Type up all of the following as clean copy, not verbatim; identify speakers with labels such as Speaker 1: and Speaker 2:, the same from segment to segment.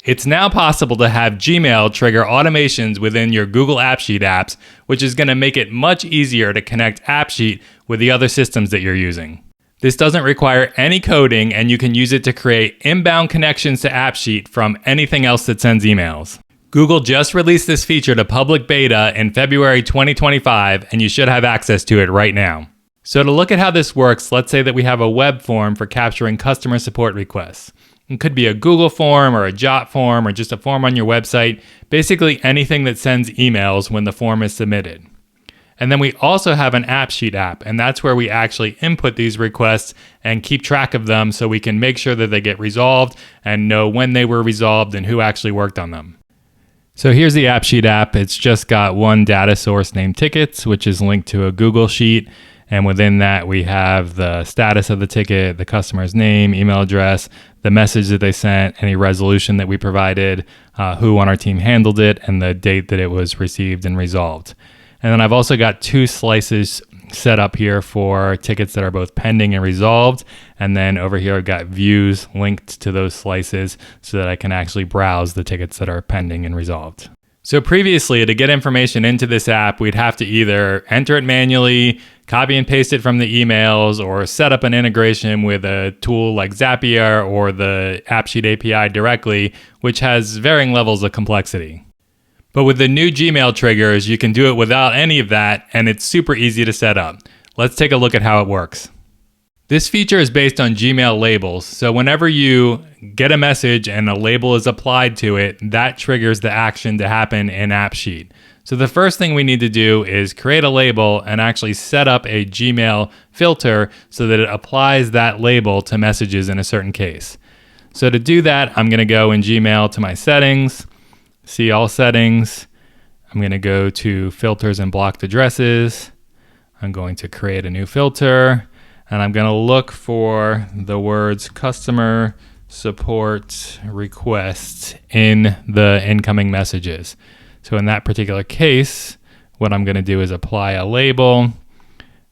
Speaker 1: It's now possible to have Gmail trigger automations within your Google AppSheet apps, which is going to make it much easier to connect AppSheet with the other systems that you're using. This doesn't require any coding, and you can use it to create inbound connections to AppSheet from anything else that sends emails. Google just released this feature to public beta in February 2025, and you should have access to it right now. So to look at how this works, let's say that we have a web form for capturing customer support requests. It could be a Google form or a Jot form or just a form on your website, basically anything that sends emails when the form is submitted. And then we also have an AppSheet app, and that's where we actually input these requests and keep track of them so we can make sure that they get resolved and know when they were resolved and who actually worked on them. So here's the AppSheet app. It's just got one data source named tickets, which is linked to a Google Sheet. And within that, we have the status of the ticket, the customer's name, email address, the message that they sent, any resolution that we provided, who on our team handled it, and the date that it was received and resolved. And then I've also got two slices set up here for tickets that are both pending and resolved. And then over here, I've got views linked to those slices so that I can actually browse the tickets that are pending and resolved. So previously, to get information into this app, we'd have to either enter it manually, copy and paste it from the emails, or set up an integration with a tool like Zapier or the AppSheet API directly, which has varying levels of complexity. But with the new Gmail triggers, you can do it without any of that, and it's super easy to set up. Let's take a look at how it works. This feature is based on Gmail labels, so whenever you get a message and a label is applied to it, that triggers the action to happen in AppSheet. So the first thing we need to do is create a label and actually set up a Gmail filter so that it applies that label to messages in a certain case. So to do that, I'm going to go in Gmail to my settings, see all settings. I'm going to go to filters and blocked addresses. I'm going to create a new filter. And I'm going to look for the words customer support request in the incoming messages. So in that particular case, what I'm going to do is apply a label,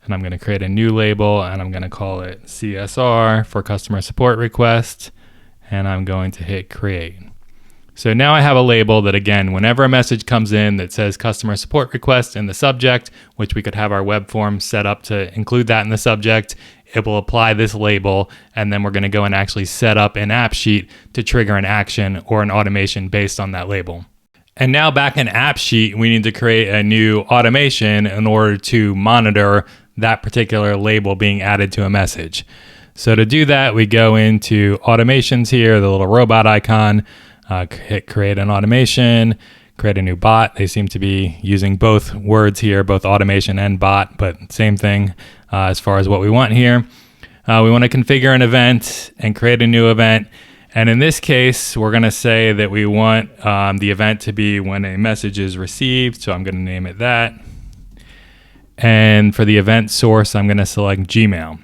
Speaker 1: and I'm going to create a new label, and I'm going to call it CSR for customer support request, and I'm going to hit create. So now I have a label that, again, whenever a message comes in that says customer support request in the subject, which we could have our web form set up to include that in the subject, it will apply this label, and then we're going to go and actually set up an AppSheet to trigger an action or an automation based on that label. And now back in AppSheet, we need to create a new automation in order to monitor that particular label being added to a message. So to do that, we go into automations here, the little robot icon, hit create an automation, create a new bot. They seem to be using both words here, both automation and bot, but same thing as far as what we want here. We want to configure an event and create a new event. And in this case, we're going to say that we want the event to be when a message is received. So I'm going to name it that. And for the event source, I'm going to select Gmail.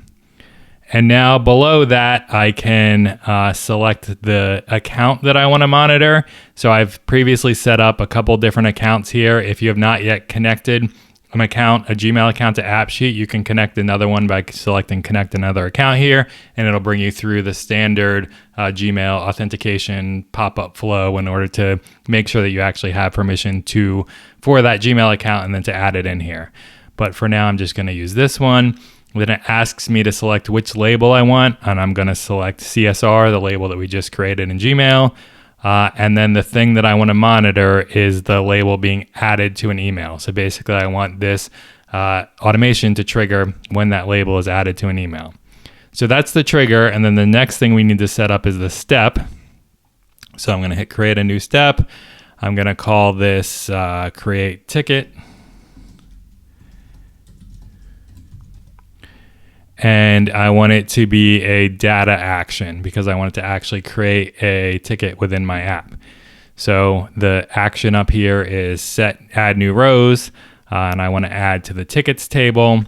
Speaker 1: And now below that, I can select the account that I want to monitor. So I've previously set up a couple different accounts here. If you have not yet connected a Gmail account to AppSheet, you can connect another one by selecting connect another account here, and it'll bring you through the standard Gmail authentication pop-up flow in order to make sure that you actually have permission for that Gmail account and then to add it in here. But for now, I'm just going to use this one. Then it asks me to select which label I want, and I'm going to select CSR, the label that we just created in Gmail. And then the thing that I want to monitor is the label being added to an email. So basically, I want this automation to trigger when that label is added to an email. So that's the trigger, and then the next thing we need to set up is the step. So I'm going to hit create a new step. I'm going to call this create ticket. And I want it to be a data action because I want it to actually create a ticket within my app. So the action up here is set add new rows, and I want to add to the tickets table.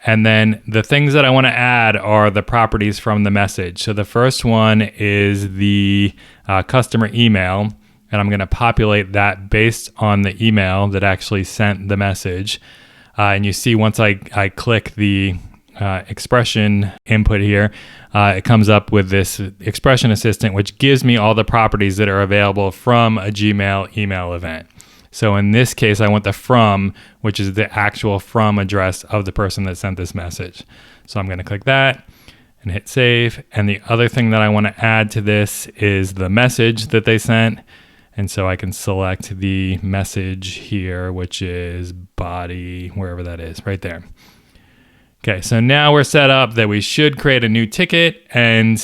Speaker 1: And then the things that I want to add are the properties from the message. So the first one is the customer email, and I'm going to populate that based on the email that actually sent the message. And you see once I click the expression input here, it comes up with this expression assistant, which gives me all the properties that are available from a Gmail email event. So in this case, I want the from, which is the actual from address of the person that sent this message. So I'm going to click that and hit save. And the other thing that I want to add to this is the message that they sent. And so I can select the message here, which is body, wherever that is, right there. Okay, so now we're set up that we should create a new ticket, and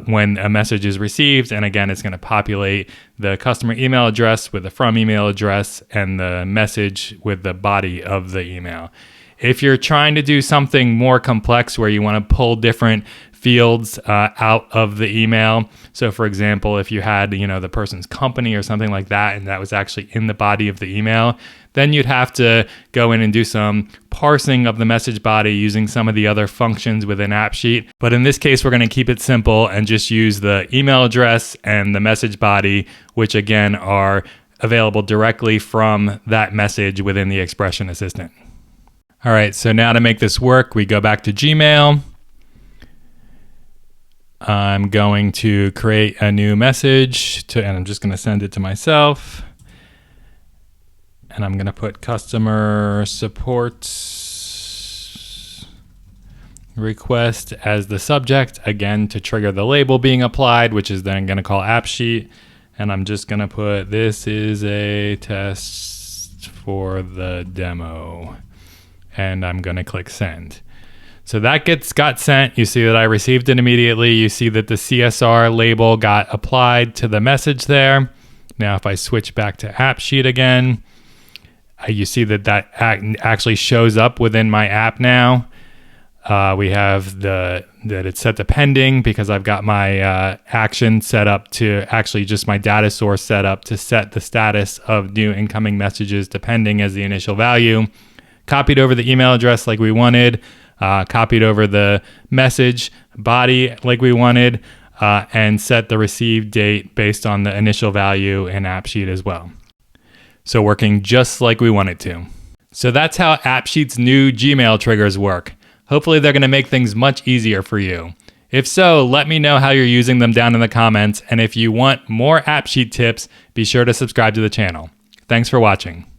Speaker 1: when a message is received, and again, it's going to populate the customer email address with the from email address and the message with the body of the email. If you're trying to do something more complex where you want to pull different fields out of the email, so for example, if you had the person's company or something like that, and that was actually in the body of the email, then you'd have to go in and do some parsing of the message body using some of the other functions within AppSheet. But in this case, we're going to keep it simple and just use the email address and the message body, which again are available directly from that message within the expression assistant. All right, so now to make this work, we go back to Gmail. I'm going to create a new message and I'm just going to send it to myself. And I'm going to put customer support request as the subject, again, to trigger the label being applied, which is then going to call AppSheet. And I'm just going to put, this is a test for the demo. And I'm going to click send. So that got sent. You see that I received it immediately. You see that the CSR label got applied to the message there. Now, if I switch back to AppSheet again, you see that actually shows up within my app now. We have that it's set to pending because I've got my action set up to actually just my data source set up to set the status of new incoming messages to pending as the initial value. Copied over the email address like we wanted. Copied over the message body like we wanted. And set the receive date based on the initial value in AppSheet as well. So working just like we want it to. So that's how AppSheet's new Gmail triggers work. Hopefully they're going to make things much easier for you. If so, let me know how you're using them down in the comments. And if you want more AppSheet tips, be sure to subscribe to the channel. Thanks for watching.